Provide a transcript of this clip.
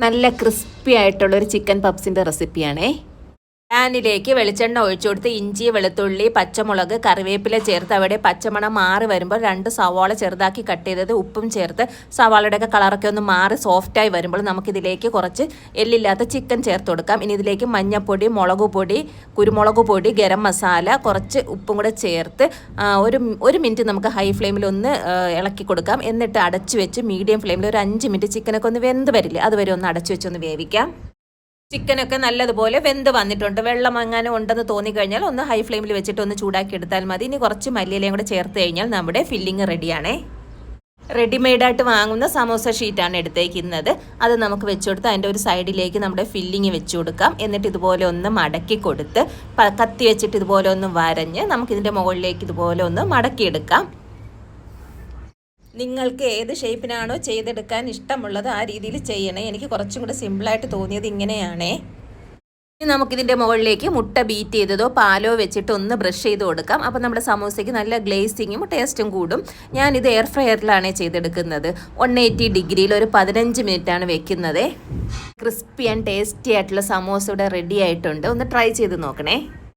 നല്ല ക്രിസ്പി ആയിട്ടുള്ളൊരു ചിക്കൻ പപ്സിൻ്റെ റെസിപ്പിയാണേ. പാനിലേക്ക് വെളിച്ചെണ്ണ ഒഴിച്ചു കൊടുത്ത് ഇഞ്ചി, വെളുത്തുള്ളി, പച്ചമുളക്, കറിവേപ്പില ചേർത്ത് അവിടെ പച്ചമണം മാറി വരുമ്പോൾ 2 സവാള ചെറുതാക്കി കട്ട് ചെയ്തത് ഉപ്പും ചേർത്ത് സവാളയുടെയൊക്കെ കളറൊക്കെ ഒന്ന് മാറി സോഫ്റ്റായി വരുമ്പോൾ നമുക്കിതിലേക്ക് കുറച്ച് എല്ലില്ലാത്ത ചിക്കൻ ചേർത്ത് കൊടുക്കാം. ഇനി ഇതിലേക്ക് മഞ്ഞൾപ്പൊടി, മുളക് പൊടി, കുരുമുളക് പൊടി, ഗരം മസാല, കുറച്ച് ഉപ്പും കൂടെ ചേർത്ത് ഒരു മിനിറ്റ് നമുക്ക് ഹൈ ഫ്ലെയിമിൽ ഒന്ന് ഇളക്കി കൊടുക്കാം. എന്നിട്ട് അടച്ചു വെച്ച് മീഡിയം ഫ്ലെയിമിൽ ഒരു 5 മിനിറ്റ് ചിക്കനൊക്കെ ഒന്ന് വെന്ത് വരില്ലേ, അതുവരെ ഒന്ന് അടച്ചു വെച്ചൊന്ന് വേവിക്കാം. ചിക്കനൊക്കെ നല്ലതുപോലെ വെന്ത് വന്നിട്ടുണ്ട്. വെള്ളം എങ്ങാനും ഉണ്ടെന്ന് തോന്നിക്കഴിഞ്ഞാൽ ഒന്ന് ഹൈ ഫ്ലെയിമിൽ വെച്ചിട്ട് ഒന്ന് ചൂടാക്കി എടുത്താൽ മതി. ഇനി കുറച്ച് മല്ലിയിലയും കൂടെ ചേർത്ത് കഴിഞ്ഞാൽ നമ്മുടെ ഫില്ലിങ് റെഡിയാണേ. റെഡിമെയ്ഡായിട്ട് വാങ്ങുന്ന സമോസ ഷീറ്റാണ് എടുത്തേക്കുന്നത്. അത് നമുക്ക് വെച്ച് കൊടുത്ത് അതിൻ്റെ ഒരു സൈഡിലേക്ക് നമ്മുടെ ഫില്ലിങ് വെച്ച് കൊടുക്കാം. എന്നിട്ട് ഇതുപോലെ ഒന്ന് മടക്കി കൊടുത്ത് കത്തി വെച്ചിട്ട് ഇതുപോലെ ഒന്ന് വരഞ്ഞ് നമുക്കിതിൻ്റെ മുകളിലേക്ക് ഇതുപോലെ ഒന്ന് മടക്കിയെടുക്കാം. നിങ്ങൾക്ക് ഏത് ഷേപ്പിനാണോ ചെയ്തെടുക്കാൻ ഇഷ്ടമുള്ളത് ആ രീതിയിൽ ചെയ്യണേ. എനിക്ക് കുറച്ചും കൂടെ സിമ്പിളായിട്ട് തോന്നിയത് ഇങ്ങനെയാണേ. ഇനി നമുക്കിതിൻ്റെ മുകളിലേക്ക് മുട്ട ബീറ്റ് ചെയ്തതോ പാലോ വെച്ചിട്ട് ഒന്ന് ബ്രഷ് ചെയ്ത് കൊടുക്കാം. അപ്പോൾ നമ്മുടെ സമോസയ്ക്ക് നല്ല ഗ്ലേസിങ്ങും ടേസ്റ്റും കൂടും. ഞാനിത് എയർ ഫ്രയറിലാണ് ചെയ്തെടുക്കുന്നത്. 180 ഡിഗ്രിയിൽ ഒരു 15 മിനിറ്റാണ് വെക്കുന്നത്. ക്രിസ്പി ആൻഡ് ടേസ്റ്റി ആയിട്ടുള്ള സമോസ ഇവിടെ റെഡി ആയിട്ടുണ്ട്. ഒന്ന് ട്രൈ ചെയ്ത് നോക്കണേ.